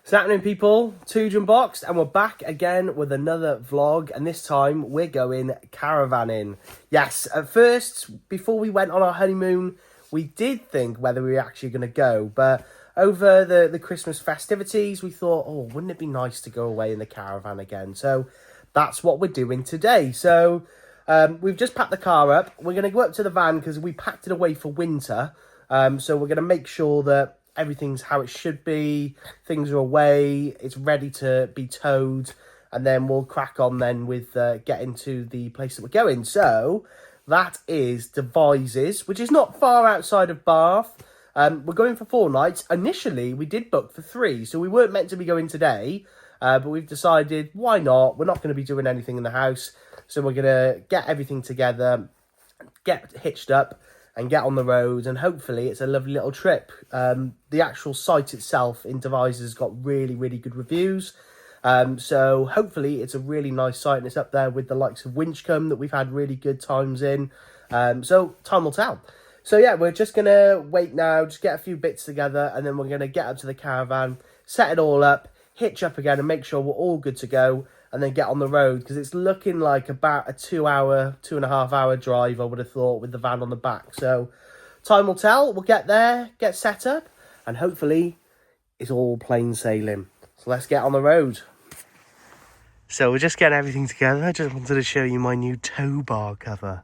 What's happening, people? Tooj Unboxed, and we're back again with another vlog, and this time we're going caravanning. Yes, at first, before we went on our honeymoon, we did think whether we were actually going to go, but over the Christmas festivities, we thought, oh, wouldn't it be nice to go away in the caravan again? So that's what we're doing today. So we've just packed the car up. We're going to go up to the van because we packed it away for winter. So we're going to make sure that everything's how it should be, things are away, it's ready to be towed, and then we'll crack on then with getting to the place that we're going. So that is Devizes, which is not far outside of Bath. We're going for 4 nights. Initially, we did book for 3, so we weren't meant to be going today, but we've decided, why not? We're not going to be doing anything in the house, so we're going to get everything together, get hitched up, and get on the road, and hopefully it's a lovely little trip. The actual site itself in Devizes has got really, really good reviews. So hopefully it's a really nice site, and it's up there with the likes of Winchcombe that we've had really good times in. So time will tell. So yeah, we're just going to wait now, just get a few bits together, and then we're going to get up to the caravan, set it all up, hitch up again, and make sure we're all good to go, and then get on the road, because it's looking like about a 2.5 hour drive, I would have thought, with the van on the back. So time will tell. We'll get there, get set up, and hopefully it's all plain sailing. So let's get on the road. So we're just getting everything together. I just wanted to show you my new tow bar cover.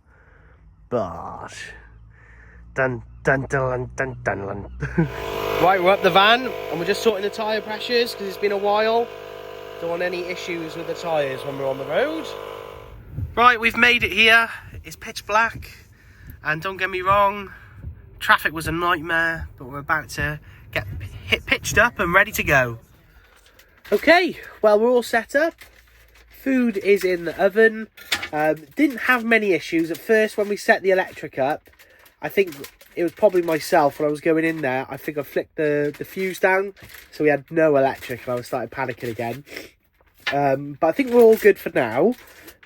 But dun dun dun dun dun dun. Right, we're up the van, and we're just sorting the tyre pressures because it's been a while. Don't want any issues with the tyres when we're on the road. Right, we've made it here. It's pitch black, and don't get me wrong, traffic was a nightmare, but we're about to get pitched up and ready to go. Okay, well, we're all set up. Food is in the oven. Didn't have many issues at first when we set the electric up. I think it was probably myself when I was going in there. I think I flicked the fuse down, so we had no electric, and I was starting panicking again. But I think we're all good for now.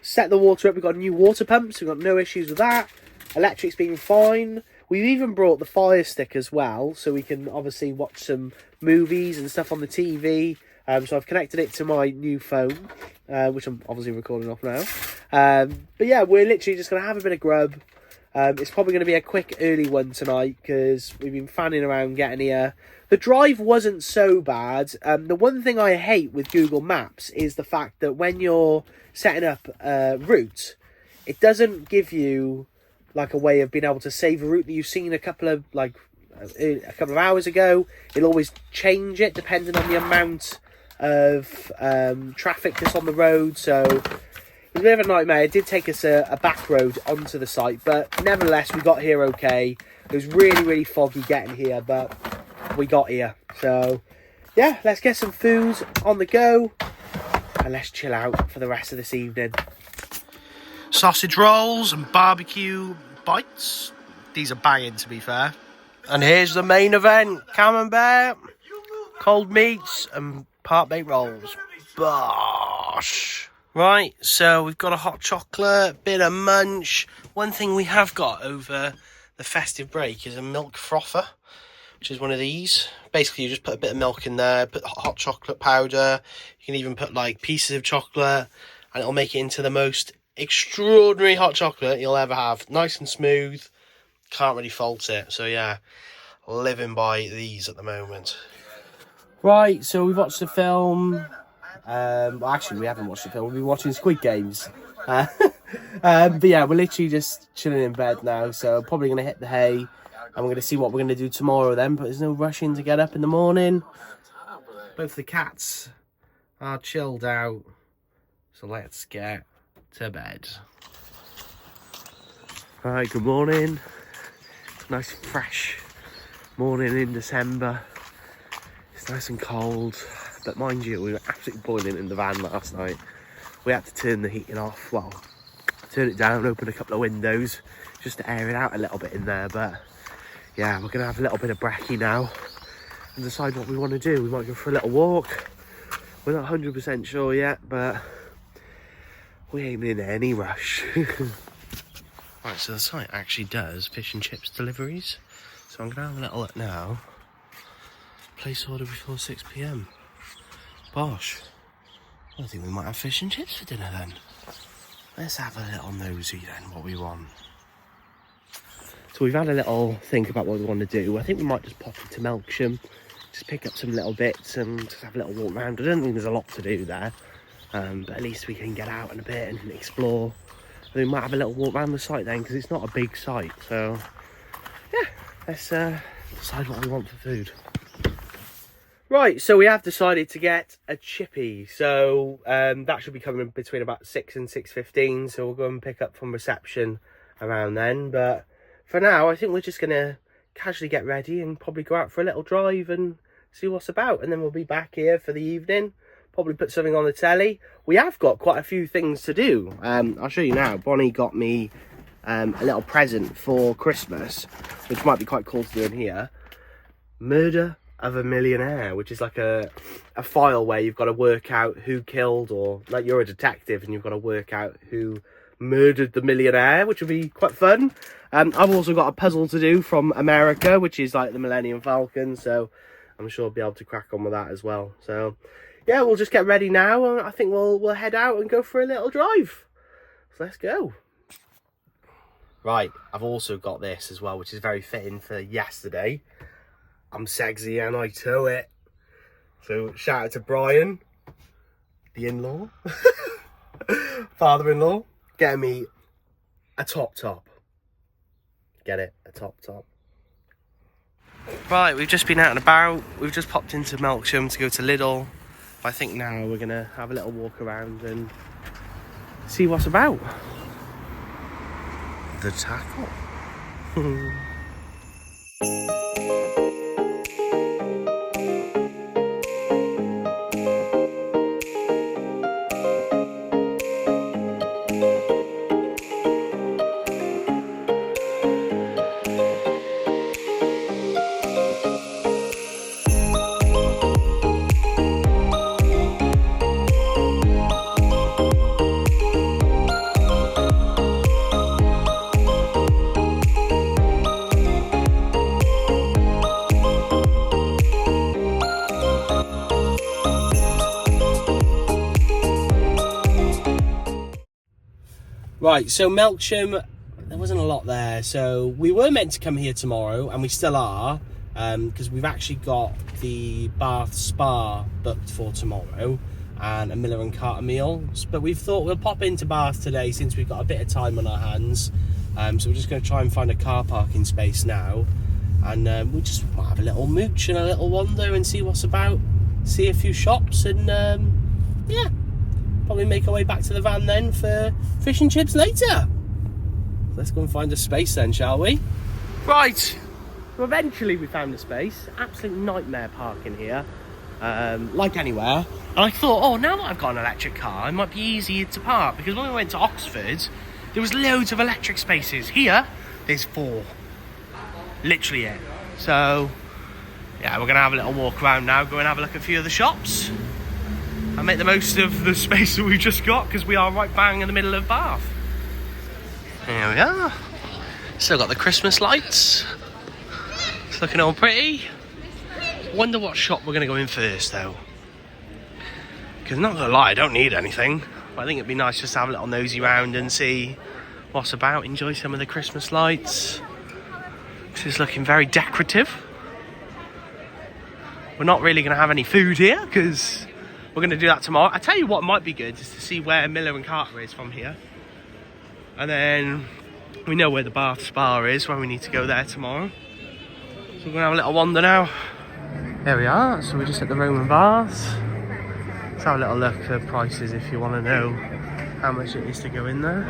Set the water up. We've got a new water pump, so we've got no issues with that. Electric's been fine. We've even brought the Fire Stick as well, so we can obviously watch some movies and stuff on the TV. So I've connected it to my new phone, which I'm obviously recording off now. But yeah, we're literally just going to have a bit of grub. It's probably going to be a quick early one tonight because we've been fanning around getting here. The drive wasn't so bad. The one thing I hate with Google Maps is the fact that when you're setting up a route, it doesn't give you like a way of being able to save a route that you've seen a couple of hours ago. It'll always change it depending on the amount of traffic that's on the road. So it was a bit of a nightmare. It did take us a back road onto the site, but nevertheless we got here okay. It was really, really foggy getting here, but we got here. So yeah, let's get some food on the go and let's chill out for the rest of this evening. Sausage rolls and barbecue bites. These are banging, to be fair. And here's the main event: camembert, cold meats and part-baked rolls. Bosh! Right, so we've got a hot chocolate, bit of munch. One thing we have got over the festive break is a milk frother, which is one of these. Basically, you just put a bit of milk in there, put hot chocolate powder. You can even put like pieces of chocolate, and it'll make it into the most extraordinary hot chocolate you'll ever have. Nice and smooth, can't really fault it. So yeah, living by these at the moment. Right, so we've watched the film. Well, actually, we haven't watched the film. We've been watching Squid Games. But yeah, we're literally just chilling in bed now. So probably going to hit the hay. And we're going to see what we're going to do tomorrow then. But there's no rushing to get up in the morning. Both the cats are chilled out. So let's get to bed. Alright, good morning. Nice fresh morning in December. It's nice and cold. But mind you, we were absolutely boiling in the van last night. We had to turn the heating off. Well, turn it down, open a couple of windows just to air it out a little bit in there. But yeah, we're going to have a little bit of brekkie now and decide what we want to do. We might go for a little walk. We're not 100% sure yet, but we ain't in any rush. Right, so the site actually does fish and chips deliveries. So I'm going to have a little look now. Place order before 6 PM. posh. I think we might have fish and chips for dinner then. Let's have a little nosy then, what we want. So we've had a little think about what we want to do. I think we might just pop into Melksham, just pick up some little bits and just have a little walk around. I don't think there's a lot to do there, but at least we can get out in a bit and explore. And we might have a little walk around the site then, because it's not a big site. So yeah, let's decide what we want for food. Right, so we have decided to get a chippy. So that should be coming between about 6 and 6:15. So we'll go and pick up from reception around then. But for now, I think we're just going to casually get ready and probably go out for a little drive and see what's about. And then we'll be back here for the evening. Probably put something on the telly. We have got quite a few things to do. I'll show you now. Bonnie got me a little present for Christmas, which might be quite cool to do in here. Murder of a Millionaire, which is like a file where you've got to work out who killed, or like you're a detective and you've got to work out who murdered the millionaire, which would be quite fun. I've also got a puzzle to do from America, which is like the Millennium Falcon, so I'm sure I'll be able to crack on with that as well. So yeah, we'll just get ready now, and I think we'll head out and go for a little drive. So let's go. Right, I've also got this as well, which is very fitting for yesterday. I'm sexy and I tow it. So shout out to Brian, the in-law, father-in-law, getting me a top. Get it, a top. Right, we've just been out and about. We've just popped into Melksham to go to Lidl. I think now we're gonna have a little walk around and see what's about. The tackle. Right, so Melksham, there wasn't a lot there. So we were meant to come here tomorrow, and we still are, because we've actually got the Bath Spa booked for tomorrow and a Miller and Carter meal. But we've thought we'll pop into Bath today since we've got a bit of time on our hands. So we're just going to try and find a car parking space now, and we just might have a little mooch and a little wander and see what's about, see a few shops, and yeah. Probably make our way back to the van then for fish and chips later. Let's go and find a space then, shall we? Right, so eventually we found a space. Absolute nightmare parking here, like anywhere. And I thought, oh, now that I've got an electric car, it might be easier to park, because when we went to Oxford, there was loads of electric spaces. Here, there's 4. Literally it. So, yeah, we're going to have a little walk around now, go and have a look at a few of the shops. And make the most of the space that we've just got, because we are right bang in the middle of Bath. Here we are. Still got the Christmas lights. It's looking all pretty. Wonder what shop we're going to go in first though. Because not gonna lie, I don't need anything. But I think it'd be nice just to have a little nosy round and see what's about. Enjoy some of the Christmas lights. This is looking very decorative. We're not really going to have any food here, because we're going to do that tomorrow. I tell you what might be good is to see where Miller and Carter is from here. And then we know where the Bath Spa is, when we need to go there tomorrow. So we're going to have a little wander now. There we are. So we're just at the Roman Baths. Let's have a little look at prices if you want to know how much it is to go in there.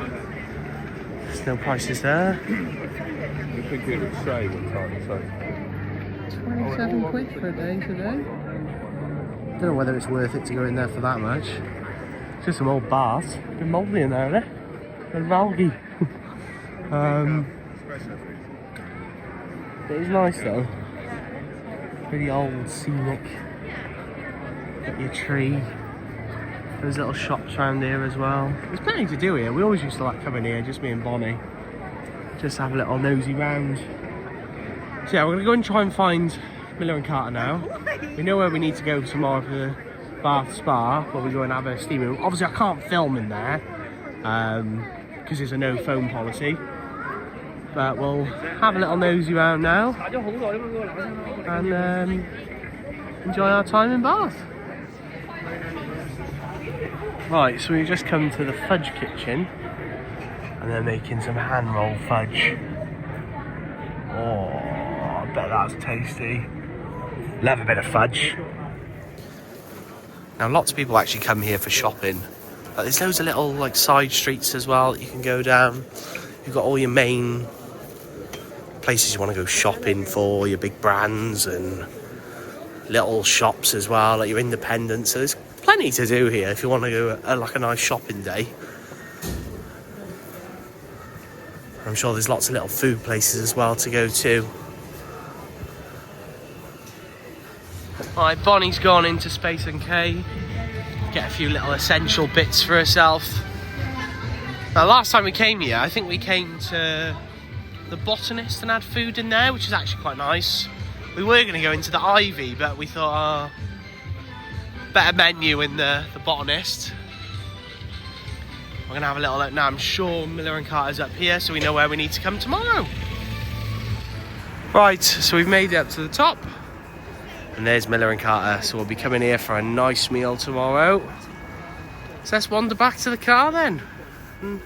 There's no prices there. You think it would say what time it's like? 27 quid for a day today. Don't know whether it's worth it to go in there for that much. It's just some old baths. Been mouldy in there, isn't it? And algae. It is nice though. Pretty old, scenic. Got your tree. There's little shops around here as well. There's plenty to do here. We always used to like coming here, just me and Bonnie. Just have a little nosy round. So yeah, we're gonna go and try and find Miller and Carter now. We know where we need to go tomorrow for Bath Spa, where we go and have a steam room. Obviously I can't film in there because there's a no phone policy, but we'll have a little nosy around now and enjoy our time in Bath. Right, so we've just come to the fudge kitchen and they're making some hand roll fudge. Oh, I bet that's tasty. Love a bit of fudge. Now lots of people actually come here for shopping. But there's loads of little like side streets as well that you can go down. You've got all your main places you want to go shopping for, your big brands, and little shops as well, like your independents. So there's plenty to do here if you want to go like a nice shopping day. I'm sure there's lots of little food places as well to go to. Right, Bonnie's gone into Space & K, get a few little essential bits for herself. Now last time we came here, I think we came to the Botanist and had food in there, which is actually quite nice. We were going to go into the Ivy, but we thought, better menu in the Botanist. We're going to have a little look now. I'm sure Miller & Carter's up here, so we know where we need to come tomorrow. Right, so we've made it up to the top. And there's Miller & Carter, so we'll be coming here for a nice meal tomorrow. So let's wander back to the car then. And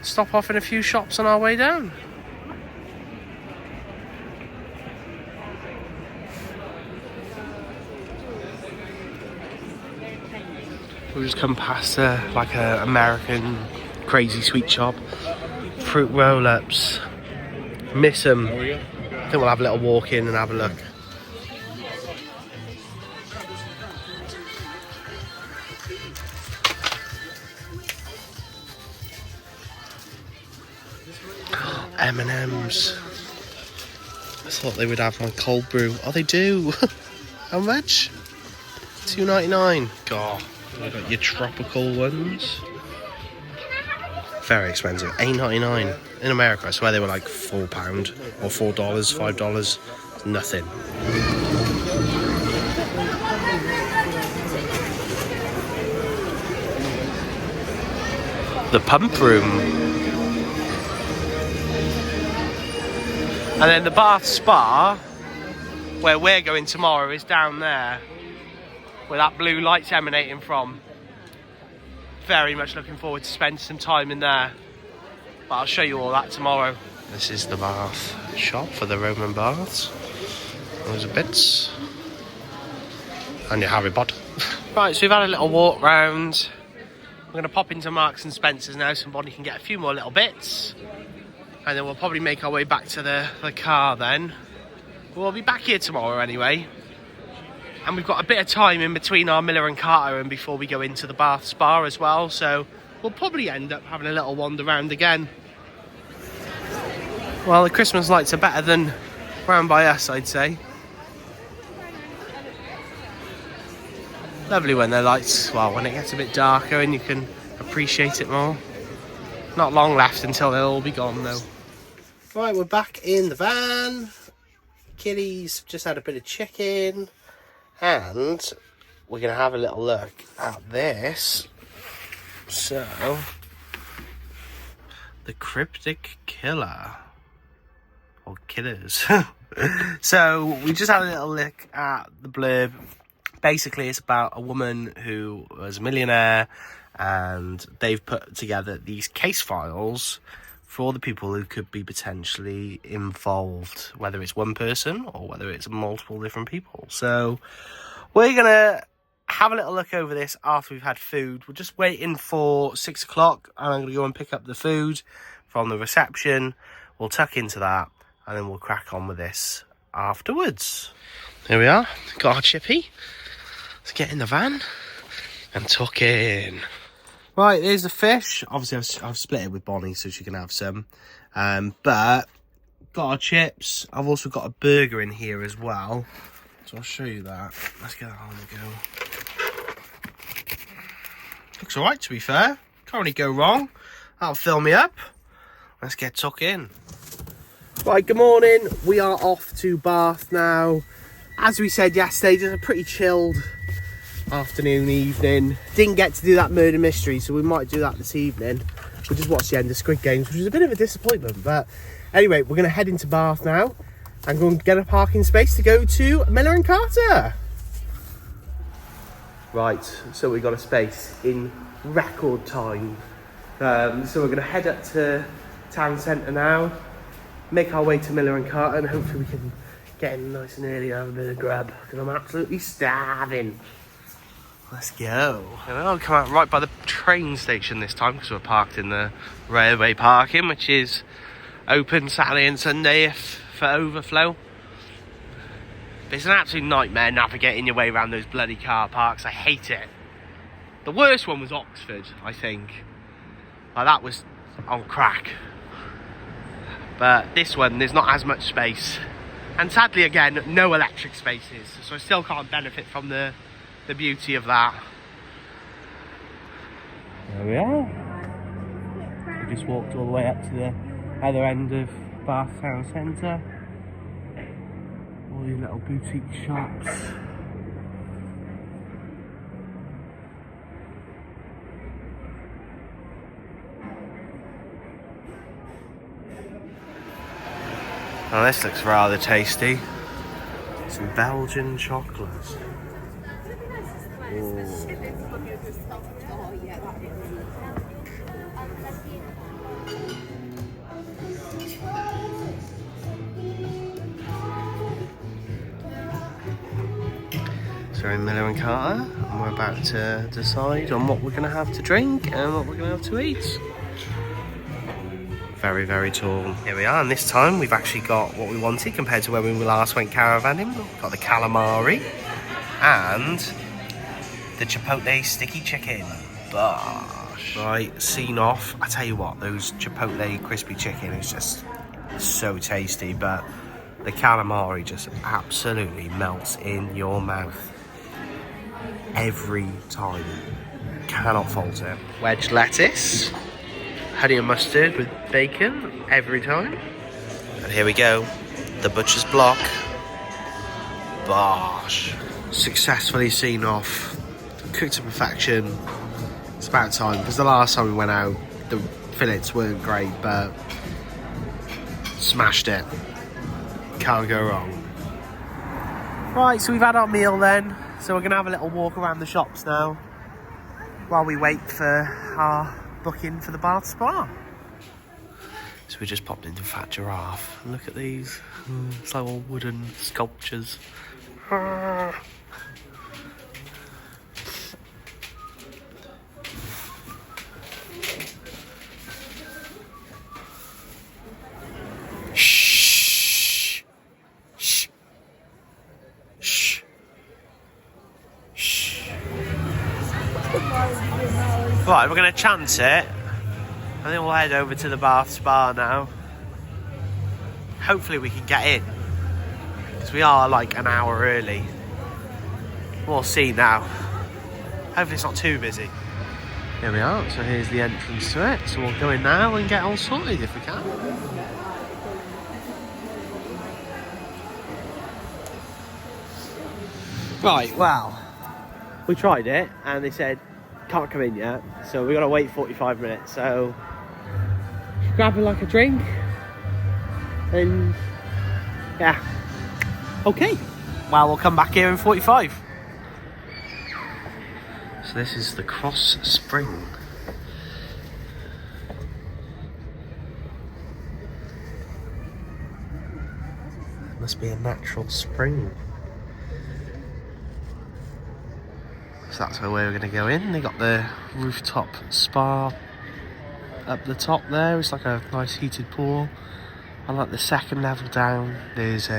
stop off in a few shops on our way down. We've just come past like a American crazy sweet shop. Fruit roll-ups. Miss them. I think we'll have a little walk in and have a look. M&M's. I thought they would have my cold brew. Oh, they do. How much? $2.99. God, you got your tropical ones. Very expensive. $8.99 in America. I swear they were like £4 or $4, $5. It's nothing. The pump room. And then the Bath Spa, where we're going tomorrow, is down there, where that blue light's emanating from. Very much looking forward to spending some time in there. But I'll show you all that tomorrow. This is the bath shop for the Roman baths. Those are bits. And your Harry Potter. Right, so we've had a little walk round. We're going to pop into Marks and Spencer's now, so Bonnie can get a few more little bits. And then we'll probably make our way back to the car then. We'll be back here tomorrow anyway. And we've got a bit of time in between our Miller & Carter and before we go into the Bath Spa as well. So we'll probably end up having a little wander around again. Well, the Christmas lights are better than round by us, I'd say. Lovely when they're lights, well, when it gets a bit darker and you can appreciate it more. Not long left until they'll all be gone though. Right, we're back in the van. Kitty's just had a bit of chicken. And we're going to have a little look at this. So, the Cryptic Killer. Or killers. So, we just had a little look at the blurb. Basically, it's about a woman who was a millionaire. And they've put together these case files for all the people who could be potentially involved, whether it's one person or whether it's multiple different people. So we're going to have a little look over this after we've had food. We're just waiting for 6 o'clock and I'm going to go and pick up the food from the reception. We'll tuck into that and then we'll crack on with this afterwards. Here we are, got our chippy. Let's get in the van and tuck in. Right, there's the fish. Obviously, I've split it with Bonnie so she can have some. But got our chips. I've also got a burger in here as well. So I'll show you that. Let's get that on the go. Looks alright, to be fair. Can't really go wrong. That'll fill me up. Let's get tuck in. Right, good morning. We are off to Bath now. As we said yesterday, just a pretty chilled afternoon, evening. Didn't get to do that murder mystery, so we might do that this evening. We'll just watch the end of Squid Games, which is a bit of a disappointment. But anyway, we're going to head into Bath now and go and get a parking space to go to Miller and Carter. Right, so we got a space in record time. So we're going to head up to town centre now, make our way to Miller and Carter, and hopefully we can get in nice and early and have a bit of grub, because I'm absolutely starving. Let's go. And I'll come out right by the train station this time, because we're parked in the railway parking, which is open Saturday and Sunday for overflow. But it's an absolute nightmare navigating your way around those bloody car parks. I hate it. The worst one was Oxford, I think. Like, that was on crack. But this one, there's not as much space. And sadly, again, no electric spaces. So I still can't benefit from the beauty of that. There we are. We just walked all the way up to the other end of Bath Town Centre. All these little boutique shops. Oh, this looks rather tasty. Some Belgian chocolates. So we're in Miller and Carter, and we're about to decide on what we're going to have to drink and what we're going to have to eat. Very, very tall. Here we are, and this time we've actually got what we wanted compared to when we last went caravanning. We've got the calamari and the chipotle sticky chicken. Bosh. Right, scene off. I tell you what, those chipotle crispy chicken is just so tasty, but the calamari just absolutely melts in your mouth every time. Cannot fault it. Wedge lettuce, honey and mustard with bacon every time. And here we go, the butcher's block. Bosh. Successfully seen off, cooked to perfection. It's about time, because the last time we went out, the fillets weren't great, but smashed it. Can't go wrong. Right, so we've had our meal then, so we're going to have a little walk around the shops now while we wait for our booking for the Bath Spa. So we just popped into Fat Giraffe. Look at these. It's like all wooden sculptures. Shh. Shh. Shh. Shh. Right, we're going to chance it. I think we'll head over to the Bath Spa now. Hopefully we can get in, because we are like an hour early. We'll see now. Hopefully it's not too busy. Here we are, so here's the entrance to it. So we'll go in now and get all sorted if we can. Right, well, we tried it and they said can't come in yet, so we got to wait 45 minutes. So grab like a drink and yeah, okay, well, we'll come back here in 45. So this is the Cross Spring. Must be a natural spring. So that's where we're going to go in. They got the rooftop spa up the top there. It's like a nice heated pool. And like the second level down, there's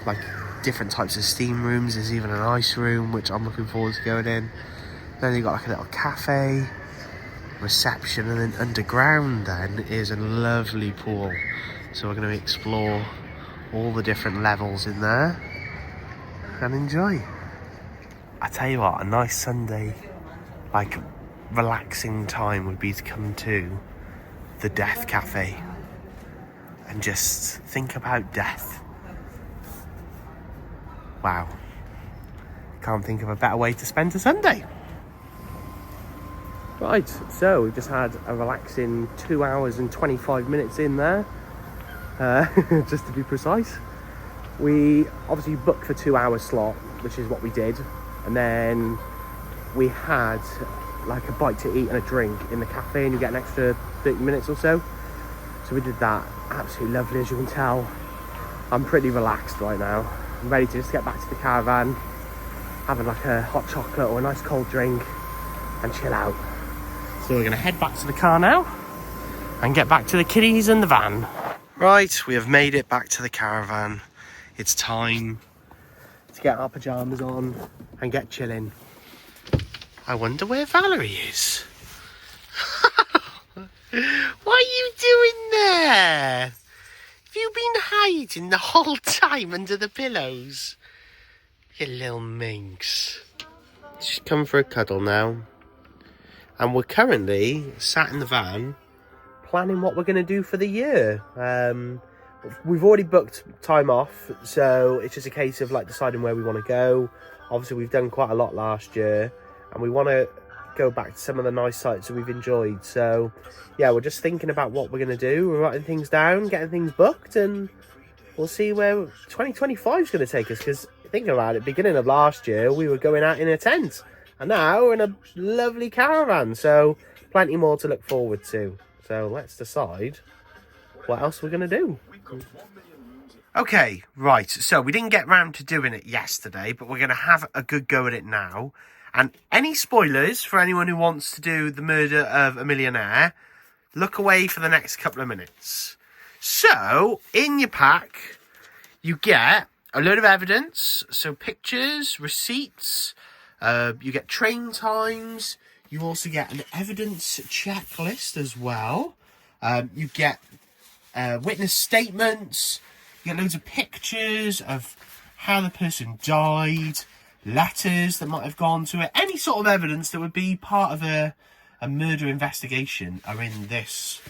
like different types of steam rooms. There's even an ice room, which I'm looking forward to going in. Then you've got like a little cafe, reception, and then underground then is a lovely pool. So we're going to explore all the different levels in there and enjoy. I tell you what, a nice Sunday, like, relaxing time would be to come to the Death Cafe and just think about death. Wow. Can't think of a better way to spend a Sunday. Right, so we've just had a relaxing 2 hours and 25 minutes in there, just to be precise. We obviously booked for 2 hour slot, which is what we did, and then we had like a bite to eat and a drink in the cafe, and you get an extra 30 minutes or so. So we did that. Absolutely lovely, as you can tell. I'm pretty relaxed right now. I'm ready to just get back to the caravan, having like a hot chocolate or a nice cold drink, and chill out. So we're gonna head back to the car now and get back to the kiddies and the van. Right, we have made it back to the caravan. It's time to get our pyjamas on and get chilling. I wonder where Valerie is. What are you doing there? Have you been hiding the whole time under the pillows? You little minx. She's come for a cuddle now. And we're currently sat in the van planning what we're going to do for the year. We've already booked time off, so it's just a case of like deciding where we want to go. Obviously, we've done quite a lot last year, and we want to go back to some of the nice sites that we've enjoyed. So yeah, we're just thinking about what we're going to do. We're writing things down, getting things booked, and we'll see where 2025 is going to take us. Because thinking about it, beginning of last year, we were going out in a tent, and now we're in a lovely caravan. So plenty more to look forward to. So let's decide what else we're going to do. Okay, right, so we didn't get round to doing it yesterday, but we're going to have a good go at it now. And any spoilers for anyone who wants to do the murder of a millionaire, look away for the next couple of minutes. So, in your pack, you get a load of evidence, so pictures, receipts, you get train times, you also get an evidence checklist as well. You get witness statements, you get loads of pictures of how the person died, letters that might have gone to it, any sort of evidence that would be part of a murder investigation are in this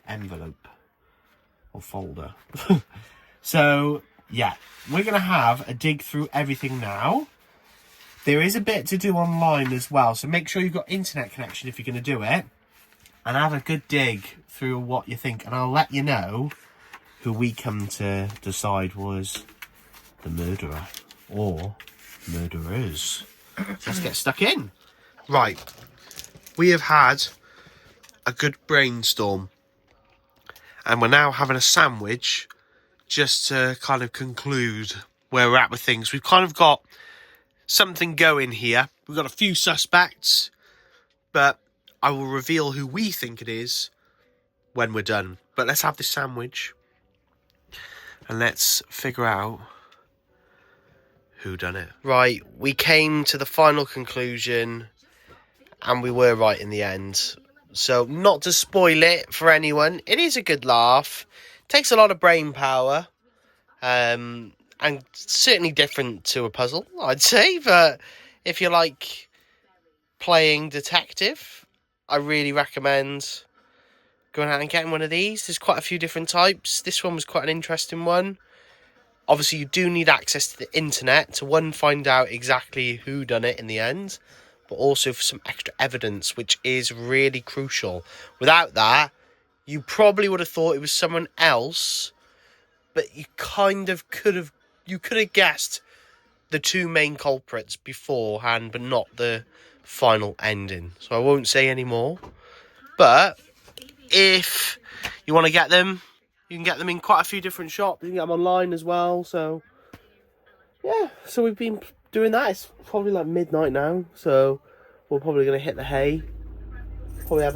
envelope or folder. So yeah, we're going to have a dig through everything now. There is a bit to do online as well, so make sure you've got internet connection if you're going to do it, and have a good dig through what you think, and I'll let you know who we come to decide was the murderer or murderers. So let's get stuck in. Right, we have had a good brainstorm, and we're now having a sandwich just to kind of conclude where we're at with things. We've kind of got something going here. We've got a few suspects, but I will reveal who we think it is when we're done. But let's have this sandwich and let's figure out who done it. Right, we came to the final conclusion and we were right in the end. So not to spoil it for anyone, it is a good laugh. Takes a lot of brain power. And certainly different to a puzzle, I'd say. But if you like playing detective, I really recommend going out and getting one of these. There's quite a few different types. This one was quite an interesting one. Obviously, you do need access to the internet to, one, find out exactly who done it in the end, but also for some extra evidence, which is really crucial. Without that, you probably would have thought it was someone else, but you kind of could have guessed the two main culprits beforehand, but not the final ending. So I won't say any more. But if you want to get them, you can get them in quite a few different shops. You can get them online as well. So yeah, so we've been doing that. It's probably like midnight now, so we're probably going to hit the hay. Probably have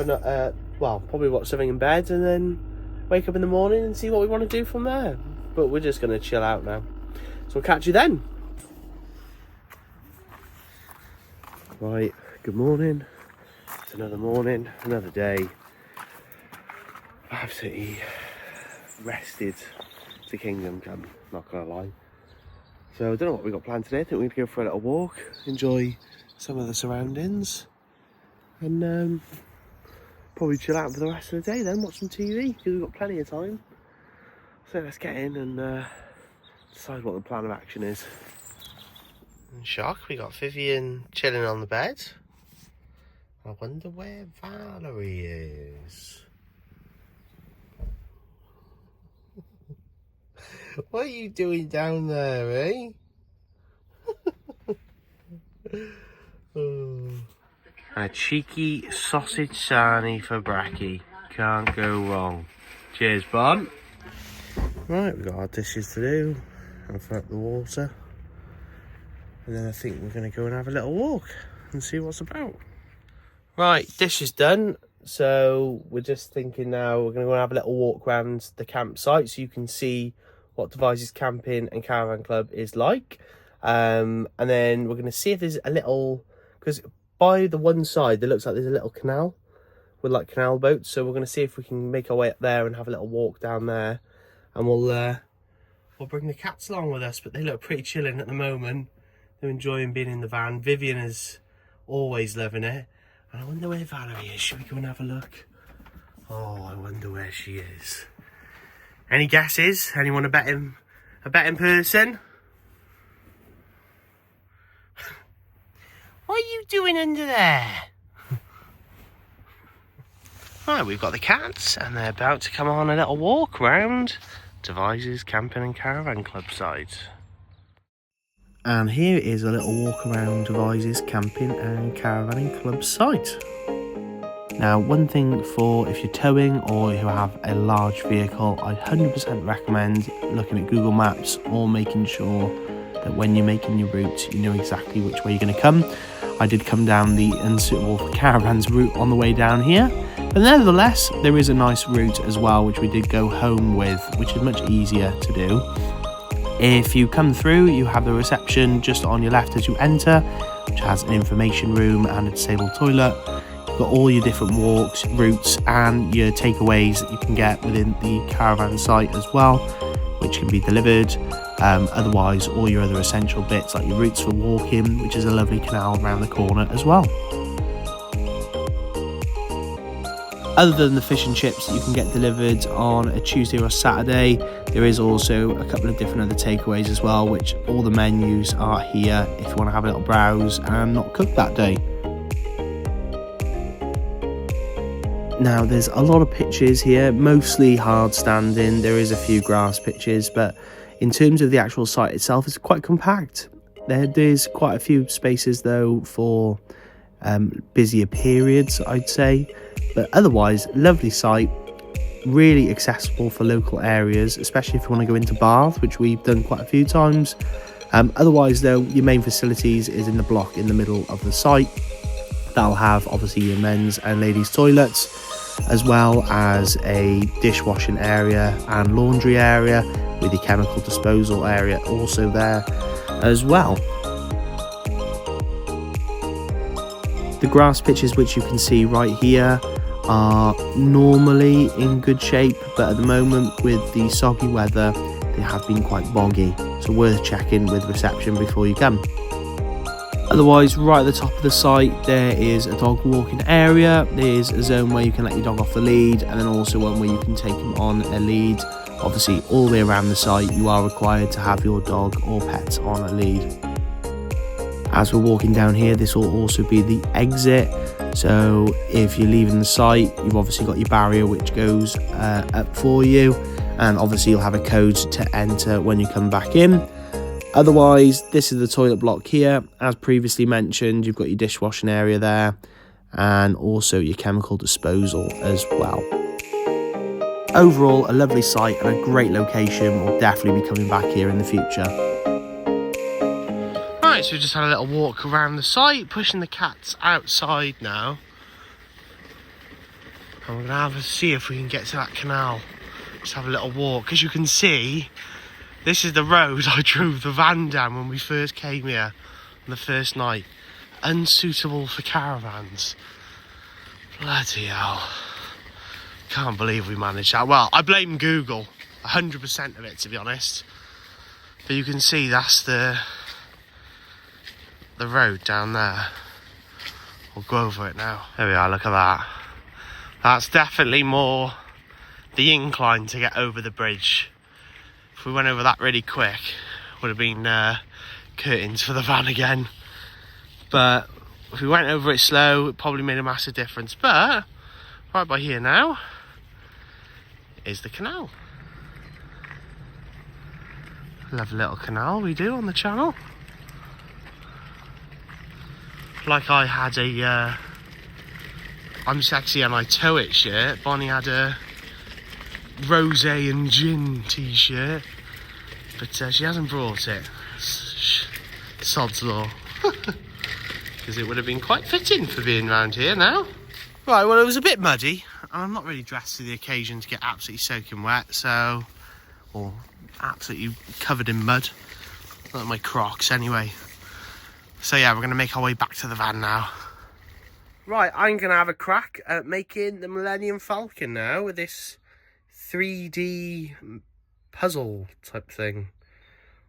probably watch something in bed and then wake up in the morning and see what we want to do from there. But we're just going to chill out now. So we'll catch you then. Right, good morning. It's another morning, another day. Absolutely rested to kingdom come, not going to lie. So I don't know what we got planned today. I think we're going to go for a little walk, enjoy some of the surroundings, and probably chill out for the rest of the day then, watch some TV, because we've got plenty of time. So let's get in and decide what the plan of action is. In shock, we got Vivian chilling on the bed. I wonder where Valerie is. What are you doing down there, eh? Oh. A cheeky sausage sarnie for Bracky. Can't go wrong. Cheers, Bon. Right, we've got our dishes to do. And fill up the water. And then I think we're going to go and have a little walk and see what's about. Right, dish is done. So we're just thinking now we're going to go and have a little walk around the campsite so you can see what Devizes Camping and Caravan Club is like. And then we're going to see if there's a little, because by the one side there looks like there's a little canal with like canal boats. So we're going to see if we can make our way up there and have a little walk down there. And we'll bring the cats along with us, but they look pretty chilling at the moment. They're enjoying being in the van. Vivian is always loving it. And I wonder where Valerie is. Should we go and have a look? Oh, I wonder where she is. Any guesses? Anyone a betting person? What are you doing under there? Right, we've got the cats and they're about to come on a little walk around Devizes Camping and Caravan Club site. And here is a little walk around Devizes Camping and Caravanning Club site. Now, one thing for if you're towing or you have a large vehicle, I 100% recommend looking at Google Maps or making sure that when you're making your route, you know exactly which way you're going to come. I did come down the unsuitable for caravans route on the way down here, but nevertheless, there is a nice route as well, which we did go home with, which is much easier to do. If you come through, you have the reception just on your left as you enter, which has an information room and a disabled toilet. You've got all your different walks, routes, and your takeaways that you can get within the caravan site as well, which can be delivered. Otherwise, all your other essential bits like your routes for walking, which is a lovely canal around the corner as well. Other than the fish and chips that you can get delivered on a Tuesday or a Saturday, there is also a couple of different other takeaways as well, which all the menus are here if you want to have a little browse and not cook that day. Now, there's a lot of pitches here, mostly hard standing. There is a few grass pitches, but in terms of the actual site itself, it's quite compact. There's quite a few spaces though for busier periods, I'd say. But otherwise, lovely site, really accessible for local areas, especially if you want to go into Bath, which we've done quite a few times. Otherwise though, your main facilities is in the block in the middle of the site. That'll have obviously your men's and ladies' toilets, as well as a dishwashing area and laundry area with your chemical disposal area also there as well. The grass pitches, which you can see right here, are normally in good shape, but at the moment with the soggy weather they have been quite boggy, so worth checking with reception before you come. Otherwise, right at the top of the site there is a dog walking area. There's a zone where you can let your dog off the lead, and then also one where you can take him on a lead. Obviously all the way around the site you are required to have your dog or pets on a lead. As we're walking down here, this will also be the exit. So if you're leaving the site, you've obviously got your barrier which goes up for you, and obviously you'll have a code to enter when you come back in. Otherwise, this is the toilet block here. As previously mentioned, you've got your dishwashing area there and also your chemical disposal as well. Overall, a lovely site and a great location. We'll definitely be coming back here in the future. Right, so we just had a little walk around the site, pushing the cats outside now. And we're going to see if we can get to that canal. Just have a little walk. As you can see, this is the road I drove the van down when we first came here on the first night. Unsuitable for caravans. Bloody hell. Can't believe we managed that. Well, I blame Google, 100% of it, to be honest. But you can see that's the road down there. We'll go over it now. There we are, look at that. That's definitely more the incline to get over the bridge. If we went over that really quick, would have been curtains for the van again. But if we went over it slow, it probably made a massive difference. But right by here now is the canal. Lovely little canal we do on the channel. Like I had a I'm sexy and I tow it shirt. Bonnie had a rosé and gin t-shirt, but she hasn't brought it. Sod's law. Because it would have been quite fitting for being around here now. Right, well, it was a bit muddy. I'm not really dressed for the occasion to get absolutely soaking wet, so... or absolutely covered in mud. Not my Crocs, anyway. So yeah, we're going to make our way back to the van now. Right, I'm going to have a crack at making the Millennium Falcon now with this 3D puzzle type thing.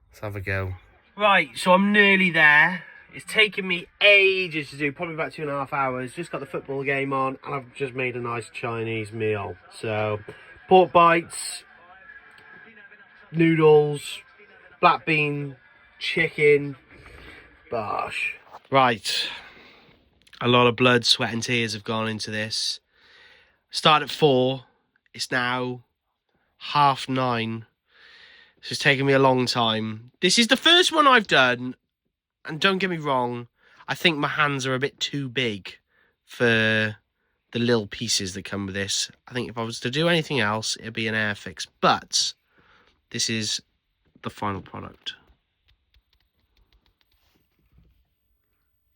Let's have a go. Right, so I'm nearly there. It's taken me ages to do, probably about 2.5 hours. Just got the football game on and I've just made a nice Chinese meal. So, pork bites, noodles, black bean, chicken, bosh. Right, a lot of blood, sweat and tears have gone into this. Started at 4, it's now 9:30. So it's taken me a long time. This is the first one I've done, and don't get me wrong, I think my hands are a bit too big for the little pieces that come with this. I think if I was to do anything else, it'd be an Airfix, but this is the final product.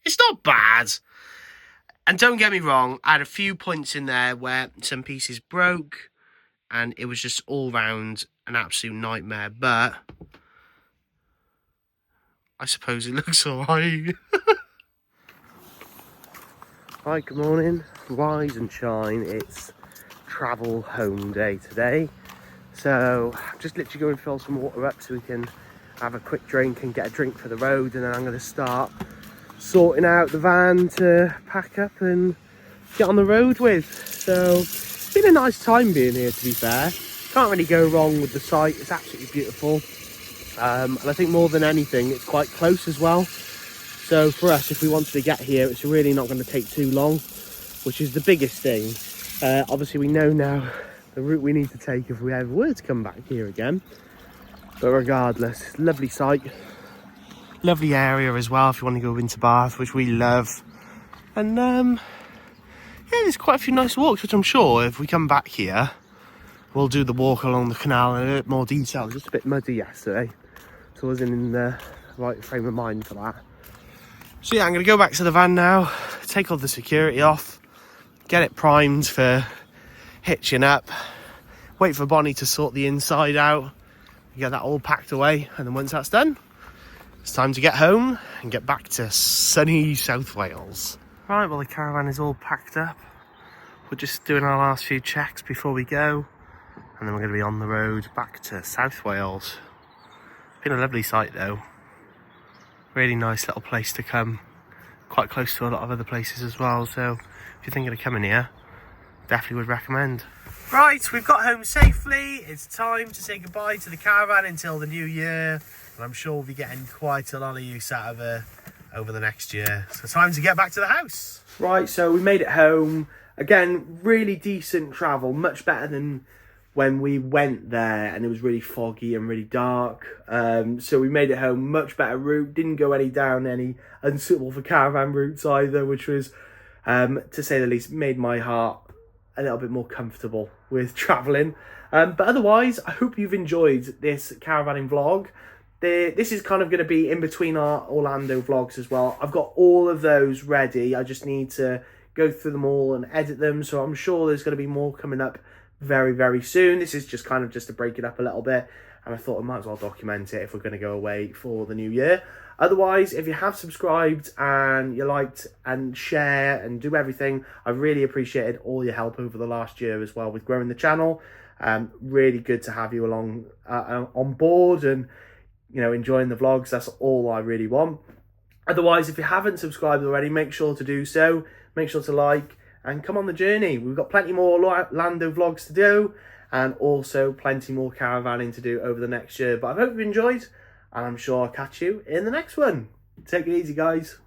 It's not bad. And don't get me wrong, I had a few points in there where some pieces broke, and it was just all round an absolute nightmare, but I suppose it looks alright. Hi, good morning. Rise and shine. It's travel home day today. So I'm just literally going to fill some water up so we can have a quick drink and get a drink for the road, and then I'm going to start sorting out the van to pack up and get on the road with. So it's been a nice time being here, to be fair. Can't really go wrong with the site. It's absolutely beautiful. And I think more than anything, it's quite close as well. So for us, if we wanted to get here, it's really not going to take too long, which is the biggest thing. Obviously, we know now the route we need to take if we ever were to come back here again. But regardless, lovely site. Lovely area as well if you want to go into Bath, which we love. And yeah, there's quite a few nice walks, which I'm sure if we come back here, we'll do the walk along the canal in a bit more detail. It was just a bit muddy yesterday, so I wasn't in the right frame of mind for that. So yeah, I'm going to go back to the van now, take all the security off, get it primed for hitching up, wait for Bonnie to sort the inside out, get that all packed away, and then once that's done, it's time to get home and get back to sunny South Wales. Right, well the caravan is all packed up. We're just doing our last few checks before we go, and then we're going to be on the road back to South Wales. Been a lovely site though. Really nice little place to come. Quite close to a lot of other places as well, so if you're thinking of coming here, definitely would recommend. Right, we've got home safely. It's time to say goodbye to the caravan until the new year. And I'm sure we'll be getting quite a lot of use out of her over the next year. So time to get back to the house. Right, so we made it home. Again, really decent travel, much better than when we went there and it was really foggy and really dark. So we made it home, much better route. Didn't go down any unsuitable for caravan routes either, which was, to say the least, made my heart a little bit more comfortable with travelling. But otherwise, I hope you've enjoyed this caravanning vlog. This is kind of going to be in between our Orlando vlogs as well. I've got all of those ready. I just need to go through them all and edit them. So I'm sure there's going to be more coming up very, very soon. This is just kind of just to break it up a little bit. And I thought I might as well document it if we're going to go away for the new year. Otherwise, if you have subscribed and you liked and share and do everything, I really appreciated all your help over the last year as well with growing the channel. Really good to have you along on board and, you know, enjoying the vlogs. That's all I really want. Otherwise, if you haven't subscribed already, make sure to do so. Make sure to like and come on the journey. We've got plenty more Orlando vlogs to do and also plenty more caravanning to do over the next year. But I hope you've enjoyed, And I'm sure I'll catch you in the next one. Take it easy, guys.